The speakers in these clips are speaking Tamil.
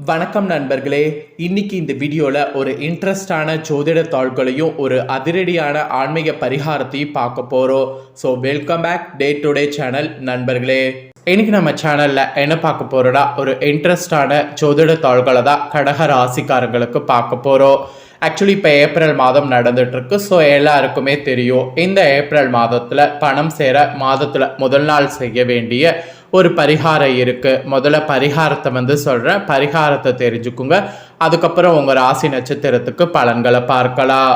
வணக்கம் நண்பர்களே. இன்னைக்கு இந்த வீடியோவில் ஒரு இன்ட்ரெஸ்டான ஜோதிட தாள்களையும் ஒரு அதிரடியான ஆன்மீக பரிகாரத்தையும் பார்க்க போகிறோம். So welcome back day to day channel நண்பர்களே. இன்னைக்கு நம்ம சேனலில் என்ன பார்க்க போகிறோன்னா ஒரு இன்ட்ரெஸ்டான ஜோதிட தாள்களை தான் கடக ராசிக்காரங்களுக்கு பார்க்க போகிறோம். ஆக்சுவலி இப்போ ஏப்ரல் மாதம் நடந்துட்டுருக்கு. ஸோ எல்லாருக்குமே தெரியும், இந்த ஏப்ரல் மாதத்தில் பணம் சேர மாதத்தில் முதல் நாள் செய்ய வேண்டிய ஒரு பரிகாரம் இருக்குது. முதல்ல பரிகாரத்தை சொல்கிறேன், பரிகாரத்தை தெரிஞ்சுக்குங்க. அதுக்கப்புறம் உங்கள் ராசி நட்சத்திரத்துக்கு பலன்களை பார்க்கலாம்.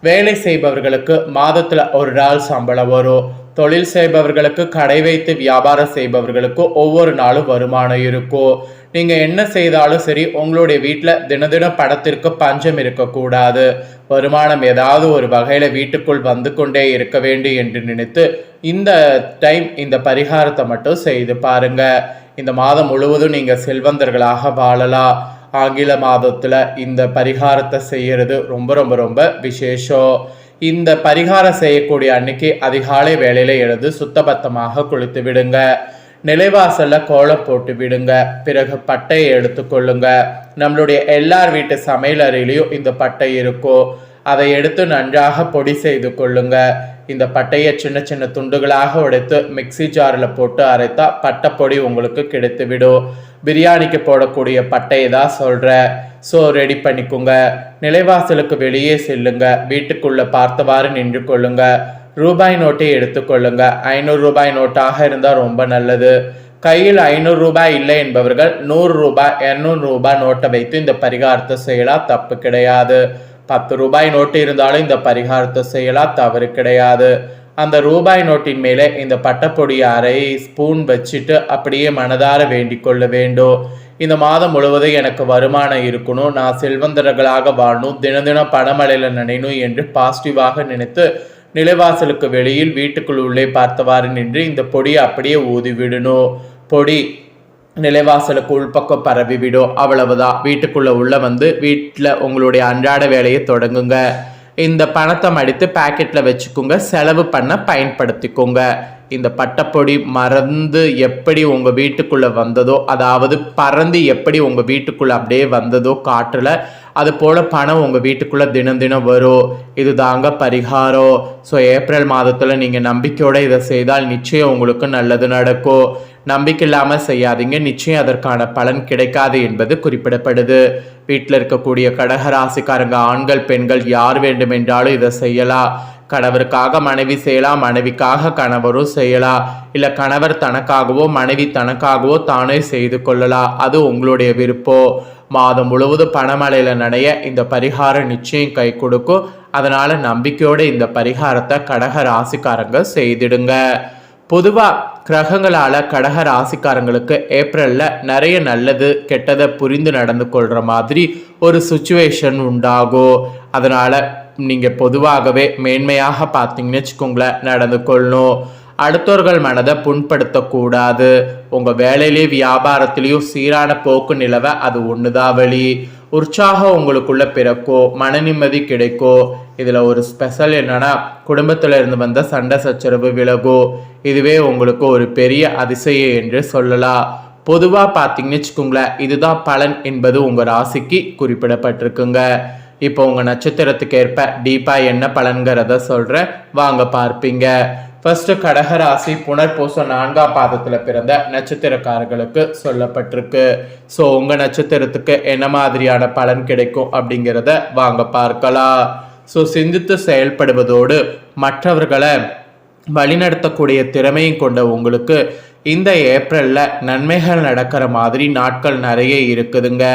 வேலை செய்பவர்களுக்கு மாதத்தில் ஒரு நாள் சம்பளம் வரும். தொழில் செய்பவர்களுக்கு, கடை வைத்து வியாபாரம் செய்பவர்களுக்கு ஒவ்வொரு நாளும் வருமானம் இருக்கும். நீங்கள் என்ன செய்தாலும் சரி, உங்களுடைய வீட்டில் தினம் பணத்திற்கு பஞ்சம் இருக்கக்கூடாது. வருமானம் ஏதாவது ஒரு வகையில் வீட்டுக்குள் வந்து கொண்டே இருக்க வேண்டும் என்று நினைத்து இந்த டைம் இந்த பரிகாரத்தை மட்டும் செய்து பாருங்க. இந்த மாதம் முழுவதும் நீங்கள் செல்வந்தர்களாக வாழலாம். ஆங்கில மாதத்தில் இந்த பரிகாரத்தை செய்யறது ரொம்ப ரொம்ப ரொம்ப விசேஷம். இந்த பரிகாரம் செய்யக்கூடிய அன்னைக்கு அதிகாலை வேளையில எழுந்து சுத்தபத்தமாக குளித்து விடுங்க. நிலைவாசல்ல கோலம் போட்டு விடுங்க. பிறகு பட்டையை எடுத்துக்கொள்ளுங்க. நம்மளுடைய எல்லார் வீட்டு சமையல் அறையிலையும் இந்த பட்டை இருக்கும். அதை எடுத்து நன்றாக பொடி செய்து கொள்ளுங்க. இந்த பட்டையை சின்ன சின்ன துண்டுகளாக உடைத்து மிக்சி ஜாரில் போட்டு அரைத்தா பட்டைப்பொடி உங்களுக்கு கிடைத்து விடும். பிரியாணிக்கு போடக்கூடிய பட்டையை தான் சொல்கிறேன். ஸோ ரெடி பண்ணிக்கோங்க. நிலைவாசலுக்கு வெளியே செல்லுங்க. வீட்டுக்குள்ளே பார்த்தவாறு நின்று கொள்ளுங்க. ரூபாய் நோட்டை எடுத்துக்கொள்ளுங்க. 500 ரூபாய் நோட்டாக இருந்தால் ரொம்ப நல்லது. கையில் 500 ரூபாய் இல்லை என்பவர்கள் 100 ரூபாய் 200 ரூபாய் நோட்டை வைத்து இந்த பரிகாரத்தை செய்யலாம், தப்பு கிடையாது. 10 ரூபாய் நோட்டு இருந்தாலும் இந்த பரிகாரத்தை செய்யலாம், தவறு கிடையாது. அந்த ரூபாய் நோட்டின் மேலே இந்த பட்டைப்பொடியை அரை ஸ்பூன் வச்சுட்டு அப்படியே மனதார வேண்டிக் கொள்ள வேண்டும். இந்த மாதம் முழுவதும் எனக்கு வருமானம் இருக்கணும், நான் செல்வந்தர்களாக வாழணும், தினம் பணமழையில் நினைணும் என்று பாசிட்டிவாக நினைத்து நிலைவாசலுக்கு வெளியில் வீட்டுக்குள் உள்ளே பார்த்தவாறு நின்று இந்த பொடியை அப்படியே ஊதி விடணும். பொடி நிலைவாசலுக்கு உள்பக்கம் பரவி விடும். அவ்வளவுதான். வீட்டுக்குள்ள உள்ள வந்து வீட்டில் உங்களுடைய அன்றாட வேலையை தொடங்குங்க. இந்த பணத்தை மடித்து பாக்கெட்ல வச்சுக்கோங்க. செலவு பண்ண பயன்படுத்திக்கோங்க. இந்த பட்டைப்பொடி மறந்து எப்படி உங்க வீட்டுக்குள்ள வந்ததோ, அதாவது பறந்து எப்படி உங்க வீட்டுக்குள்ள அப்படியே வந்ததோ காற்றுல, அது போல பணம் உங்க வீட்டுக்குள்ள தினம் வரும். இது தாங்க பரிகாரம். ஸோ ஏப்ரல் மாதத்துல நீங்க நம்பிக்கையோட இதை செய்தால் நிச்சயம் உங்களுக்கு நல்லது நடக்கும். நம்பிக்கை இல்லாமல் செய்யாதீங்க, நிச்சயம் அதற்கான பலன் கிடைக்காது என்பது குறிப்பிடப்படுது. வீட்டில் இருக்கக்கூடிய கடகராசிக்காரங்க ஆண்கள் பெண்கள் யார் வேண்டுமென்றாலும் இதை செய்யலாம். கணவருக்காக மனைவி செய்யலாம், மனைவிக்காக கணவரும் செய்யலாம். இல்லை கணவர் தனக்காகவோ மனைவி தனக்காகவோ தானே செய்து கொள்ளலாம். அது உங்களுடைய விருப்பம். மாதம் முழுவதும் பணமழையில் நனைய இந்த பரிகாரம் நிச்சயம் கை கொடுக்கும். அதனால நம்பிக்கையோடு இந்த பரிகாரத்தை கடக ராசிக்காரங்க செய்திடுங்க. பொதுவாக கிரகங்களால் கடக ராசிக்காரங்களுக்கு ஏப்ரலில் நிறைய நல்லது கெட்டதை புரிந்து நடந்து கொள்கிற மாதிரி ஒரு சுச்சுவேஷன் உண்டாகும். அதனால் நீங்கள் பொதுவாகவே மேன்மையாக பார்த்தீங்கன்னு வச்சுக்கோங்களேன், நடந்து கொள்ளணும். அடுத்தவர்கள் மனதை புண்படுத்தக்கூடாது. உங்கள் வேலையிலேயே வியாபாரத்திலேயும் சீரான போக்கு நிலவை, அது ஒன்றுதான் வழி. உற்சாகம் உங்களுக்குள்ள பிறக்கும், மன நிம்மதி கிடைக்கும். இதில் ஒரு ஸ்பெஷல் என்னன்னா, குடும்பத்தில் இருந்து வந்த சண்டை சச்சரவு விலகும். இதுவே உங்களுக்கு ஒரு பெரிய அதிசயம் என்று சொல்லலாம். பொதுவாக பார்த்தீங்கன்னு வச்சுக்கோங்களேன், இதுதான் பலன் என்பது உங்கள் ராசிக்கு குறிப்பிடப்பட்டிருக்குங்க. இப்போ உங்கள் நட்சத்திரத்துக்கு ஏற்ப டீப்பாக என்ன பலன்கிறத சொல்கிறேன், வாங்க பார்ப்பீங்க. ஃபர்ஸ்ட் கடகராசி புனர்பூசம் 4ஆம் பாதத்தில் பிறந்த நட்சத்திரக்காரர்களுக்கு சொல்லப்பட்டிருக்கு. ஸோ உங்கள் நட்சத்திரத்துக்கு என்ன மாதிரியான பலன் கிடைக்கும் அப்படிங்கிறத வாங்க பார்க்கலாம். ஸோ சிந்தித்து செயல்படுவதோடு மற்றவர்களை வழிநடத்தக்கூடிய திறமையும் கொண்ட உங்களுக்கு இந்த ஏப்ரலில் நன்மைகள் நடக்கிற மாதிரி நாட்கள் நிறைய இருக்குதுங்க.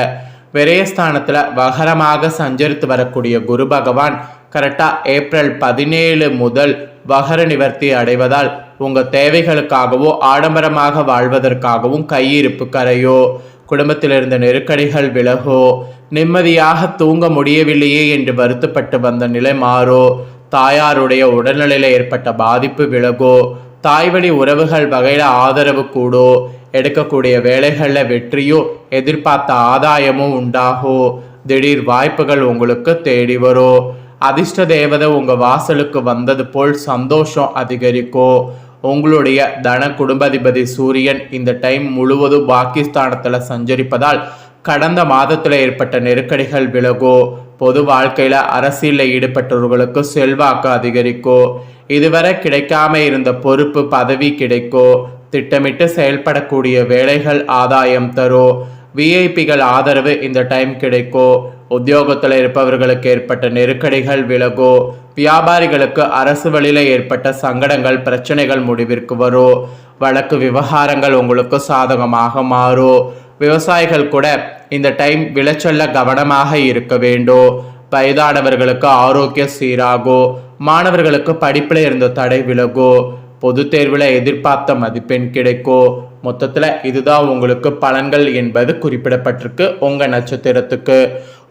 விரயஸ்தானத்தில் வகரமாக சஞ்சரித்து வரக்கூடிய குரு பகவான் கரெக்டாக ஏப்ரல் 17 முதல் வகர நிவர்த்தி அடைவதால் உங்கள் தேவைகளுக்காகவோ ஆடம்பரமாக வாழ்வதற்காகவும் கையிருப்பு கரையோ, குடும்பத்தில் இருந்த நெருக்கடிகள் விலகோ, நிம்மதியாக தூங்க முடியவில்லையே என்று வருத்தப்பட்டு வந்த நிலை மாறோ, தாயாருடைய உடல்நிலையில் ஏற்பட்ட பாதிப்பு விலகோ, தாய்வழி உறவுகள் வகையில் ஆதரவு கூடோ, எடுக்கக்கூடிய வேலைகளில் வெற்றியோ, எதிர்பார்த்த ஆதாயமும் உண்டாகும். திடீர் வாய்ப்புகள் உங்களுக்கு தேடி வரும். அதிர்ஷ்ட தேவதை உங்கள் வாசலுக்கு வந்தது போல் சந்தோஷம் அதிகரிக்கும். உங்களுடைய தன குடும்பாதிபதி சூரியன் இந்த டைம் முழுவதும் பாகிஸ்தானத்தில் சஞ்சரிப்பதால் கடந்த மாதத்தில் ஏற்பட்ட நெருக்கடிகள் விலகும். பொது வாழ்க்கையில் அரசியலில் ஈடுபட்டவர்களுக்கு செல்வாக்கு அதிகரிக்கும். இதுவரை கிடைக்காம இருந்த பொறுப்பு பதவி கிடைக்கும். திட்டமிட்டு செயல்படக்கூடிய வேலைகள் ஆதாயம் தரும். விஐபிகள் ஆதரவு இந்த டைம் கிடைக்கும். உத்தியோகத்தில் இருப்பவர்களுக்கு ஏற்பட்ட நெருக்கடிகள் விலகும். வியாபாரிகளுக்கு அரசு வழியில் ஏற்பட்ட சங்கடங்கள் பிரச்சனைகள் முடிவிற்கு வரும். வழக்கு விவகாரங்கள் உங்களுக்கு சாதகமாக மாறும். விவசாயிகள் கூட இந்த டைம் விளைச்சல்ல கவனமாக இருக்க வேண்டும். வயதானவர்களுக்கு ஆரோக்கியம் சீராகும். மாணவர்களுக்கு படிப்பில் இருந்த தடை விலகும். பொது தேர்வில் எதிர்பார்த்த மதிப்பெண் கிடைக்கும். மொத்தத்தில் இதுதான் உங்களுக்கு பலன்கள் என்பது குறிப்பிடப்பட்டிருக்கு. உங்கள் நட்சத்திரத்துக்கு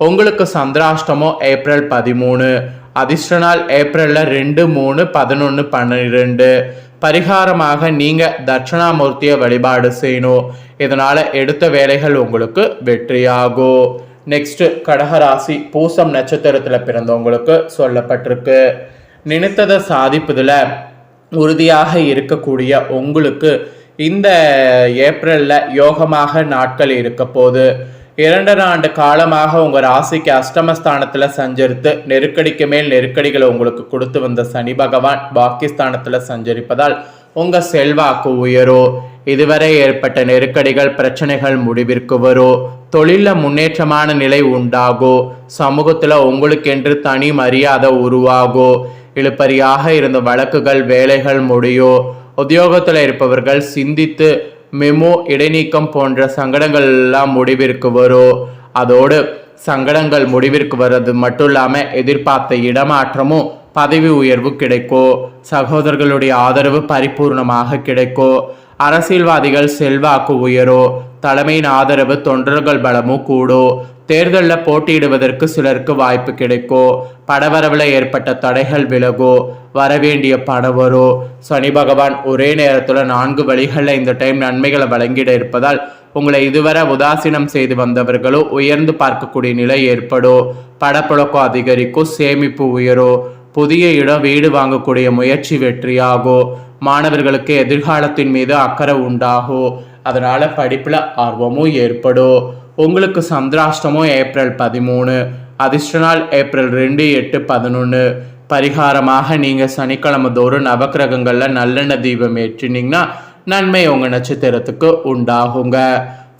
உங்களுக்கு சந்திராஷ்டமம் ஏப்ரல் 13, அதிர்ஷ்ட நாள் ஏப்ரலில் 2, 3, 11, 12. பரிகாரமாக நீங்கள் தட்சிணாமூர்த்தியை வழிபாடு செய்யணும். இதனால் எடுத்த வேலைகள் உங்களுக்கு வெற்றியாகும். நெக்ஸ்ட் கடகராசி பூசம் நட்சத்திரத்தில் பிறந்தவங்களுக்கு சொல்லப்பட்டிருக்கு. நினைத்ததை சாதிப்பதில் உறுதியாக இருக்கக்கூடிய உங்களுக்கு இந்த ஏப்ரலில் யோகமாக நாட்கள் இருக்க போது. 2 ஆண்டு காலமாக உங்கள் ராசிக்கு அஷ்டமஸ்தானத்தில் சஞ்சரித்து நெருக்கடிக்கு மேல் நெருக்கடிகளை உங்களுக்கு கொடுத்து வந்த சனி பகவான் பாக்கியஸ்தானத்தில் சஞ்சரிப்பதால் உங்கள் செல்வாக்கு உயரும். இதுவரை ஏற்பட்ட நெருக்கடிகள் பிரச்சனைகள் முடிவிற்கு வரும். தொழிலில் முன்னேற்றமான நிலை உண்டாகும். சமூகத்தில் உங்களுக்கென்று தனி மரியாதை உருவாகும். இழுபறியாக இருந்த வழக்குகள் வேலைகள் முடியும். உத்தியோகத்தில் இருப்பவர்கள் சிந்தித்து மெமோ இடைநீக்கம் போன்ற சங்கடங்கள் எல்லாம் முடிவிற்கு வரும். அதோடு சங்கடங்கள் முடிவிற்கு வர்றது மட்டும் இல்லாமல் எதிர்பார்த்த இடமாற்றமும் பதவி உயர்வு கிடைக்கும். சகோதரர்களுடைய ஆதரவு பரிபூர்ணமாக கிடைக்கும். அரசியல்வாதிகள் செல்வாக்கு உயரும். தலைமையின் ஆதரவு தொண்டர்கள் பலமும் கூடும். தேர்தலில் போட்டியிடுவதற்கு சிலருக்கு வாய்ப்பு கிடைக்கும். பணவரவில் ஏற்பட்ட தடைகள் விலகும். வரவேண்டிய பணம் வரும். சனி பகவான் ஒரே நேரத்தில் 4 வழிகளில் இந்த டைம் நன்மைகளை வழங்கிட இருப்பதால் உங்களை இதுவரை உதாசீனம் செய்து வந்தவர்களோ உயர்ந்து பார்க்கக்கூடிய நிலை ஏற்படும். பணப்புழக்கம் அதிகரிக்கும். சேமிப்பு உயரும். புதிய இடம் வீடு வாங்கக்கூடிய முயற்சி வெற்றியாகும். மாணவர்களுக்கு எதிர்காலத்தின் மீது அக்கறை உண்டாகும். அதனால படிப்பில் ஆர்வமும் ஏற்படும். உங்களுக்கு சந்திராஷ்டமம் ஏப்ரல் 13, அதிர்ஷ்ட நாள் ஏப்ரல் 2, 8, 11. பரிகாரமாக நீங்கள் சனிக்கிழமை தோறும் நவக்கிரகங்களில் நல்லெண்ணெய் தீபம் ஏற்றினீங்கன்னா நன்மை உங்கள் நட்சத்திரத்துக்கு உண்டாகுங்க.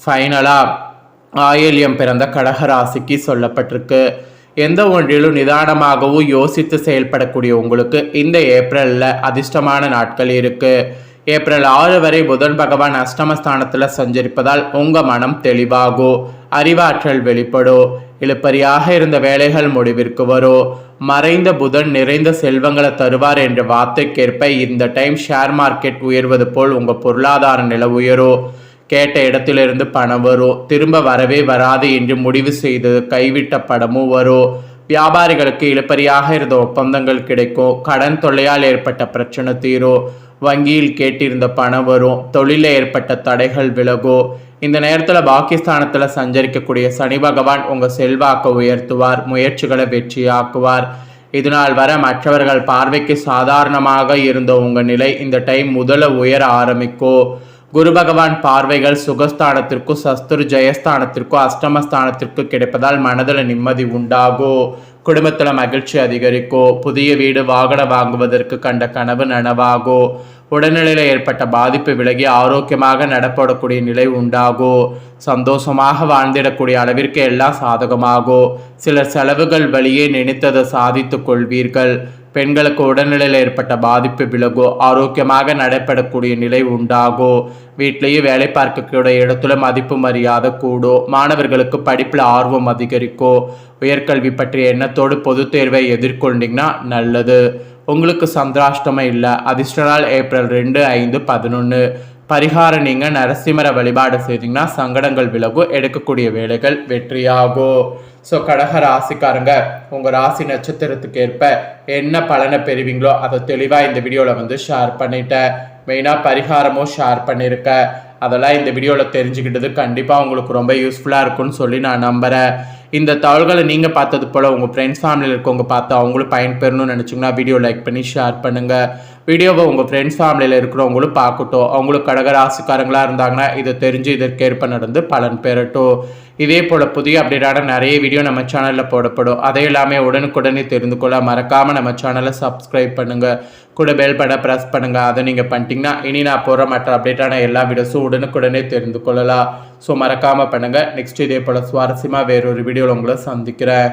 ஃபைனலாக ஆயில்யம் பிறந்த கடகராசிக்கு சொல்லப்பட்டிருக்கு. எந்த ஒன்றிலும் நிதானமாகவும் யோசித்து செயல்படக்கூடிய உங்களுக்கு இந்த ஏப்ரலில் அதிர்ஷ்டமான நாட்கள் இருக்குது. ஏப்ரல் 6 வரை புதன் பகவான் அஷ்டமஸ்தானத்தில் சஞ்சரிப்பதால் உங்கள் மனம் தெளிவாகும். அறிவாற்றல் வெளிப்படும். இழுப்பறியாக இருந்த வேலைகள் முடிவிற்கு வரும். மறைந்த புதன் நிறைந்த செல்வங்களை தருவார் என்ற வார்த்தைக்கேற்ப இந்த டைம் ஷேர் மார்க்கெட் உயர்வது போல் உங்கள் பொருளாதார நிலை உயரும். கேட்ட இடத்திலிருந்து பணம் வரும். திரும்ப வரவே வராது என்று முடிவு செய்து கைவிட்ட பணமும் வரும். வியாபாரிகளுக்கு இழுப்பறியாக இருந்த ஒப்பந்தங்கள் கிடைக்கும். கடன் தொல்லையால் ஏற்பட்ட பிரச்சனை தீரும். வங்கியில் கேட்டிருந்த பணம் வரும். தொழிலில் ஏற்பட்ட தடைகள் விலகும். இந்த நேரத்தில் பாகிஸ்தானத்தில் சஞ்சரிக்கக்கூடிய சனி பகவான் உங்கள் செல்வாக்கை உயர்த்துவார். முயற்சிகளை வெற்றியாக்குவார். இதனால் வர மற்றவர்கள் பார்வைக்கு சாதாரணமாக இருந்த உங்கள் நிலை இந்த டைம் முதல்ல உயர ஆரம்பிக்கும். குரு பகவான் பார்வைகள் சுகஸ்தானத்திற்கும் சஸ்திரு ஜெயஸ்தானத்திற்கும் அஷ்டமஸ்தானத்திற்கு கிடைப்பதால் மனதில் நிம்மதி உண்டாகும். குடும்பத்தில் மகிழ்ச்சி அதிகரிக்கும். புதிய வீடு வாகனம் வாங்குவதற்கு கண்ட கனவு நனவாகும். உடல்நிலையில் ஏற்பட்ட பாதிப்பு விலகி ஆரோக்கியமாக நடப்படக்கூடிய நிலை உண்டாகும். சந்தோஷமாக வாழ்ந்திடக்கூடிய அளவிற்கு எல்லாம் சாதகமாகும். சிலர் செலவுகள் வழியே நினைத்ததை சாதித்து கொள்வீர்கள். பெண்களுக்கு உடல்நிலையில் ஏற்பட்ட பாதிப்பு விலகும். ஆரோக்கியமாக நடைபெறக்கூடிய நிலை உண்டாகும். வீட்டிலேயே வேலை பார்க்கக்கூடிய இடத்துல மதிப்பு மரியாதை கூடும். மாணவர்களுக்கு படிப்பில் ஆர்வம் அதிகரிக்கும். உயர்கல்வி பற்றிய எண்ணத்தோடு பொது தேர்வை எதிர்கொண்டீங்கன்னா நல்லது. உங்களுக்கு சந்திராஷ்டமம் இல்லை. அதிர்ஷ்ட நாள் ஏப்ரல் 2, 5, 11. பரிகாரம் நீங்கள் நரசிம்மரை வழிபாடு செய்தீங்கன்னா சங்கடங்கள் விலகும். எடுக்கக்கூடிய வேலைகள் வெற்றியாகும். ஸோ கடக ராசிக்காரங்க உங்கள் ராசி நட்சத்திரத்துக்கு ஏற்ப என்ன பலனை பெறுவீங்களோ அதை தெளிவாக இந்த வீடியோவில் ஷேர் பண்ணிட்டேன். மெயினாக பரிகாரமும் ஷேர் பண்ணியிருக்கேன். அதெல்லாம் இந்த வீடியோவில் தெரிஞ்சுக்கிட்டது கண்டிப்பாக உங்களுக்கு ரொம்ப யூஸ்ஃபுல்லாக இருக்கும்னு சொல்லி நான் நம்புகிறேன். இந்த தகவல்களை நீங்கள் பார்த்தது போல் உங்கள் ஃப்ரெண்ட்ஸ் ஃபேமிலியில் இருக்கவங்க பார்த்து அவங்களும் பயன்பெறணும்னு நினச்சிங்கன்னா வீடியோ லைக் பண்ணி ஷேர் பண்ணுங்கள். வீடியோவை உங்கள் ஃப்ரெண்ட்ஸ் ஃபேமிலியில் இருக்கிறவங்களும் பார்க்கட்டும். அவங்களும் கடகராசிக்காரங்களாக இருந்தாங்கன்னா இதை தெரிஞ்சு இதற்கேற்ப நடந்து பலன் பெறட்டும். இதே போல் புதிய அப்டேட்டான நிறைய வீடியோ நம்ம சேனலில் போடப்படும். அதை எல்லாமே உடனுக்குடனே தெரிந்து கொள்ள மறக்காமல் நம்ம சேனலை சப்ஸ்கிரைப் பண்ணுங்கள். கூட பெல் பட்டனை ப்ரெஸ் பண்ணுங்கள். அதை நீங்கள் பண்ணிட்டீங்கன்னா இனி நான் போகிற மற்ற அப்டேட்டான எல்லா வீடியோஸும் உடனுக்குடனே தெரிந்து கொள்ளலாம். ஸோ மறக்காமல் பண்ணுங்கள். நெக்ஸ்ட் இதே போல் சுவாரஸ்யமாக வேறொரு வீடியோவில் உங்களை சந்திக்கிறேன்.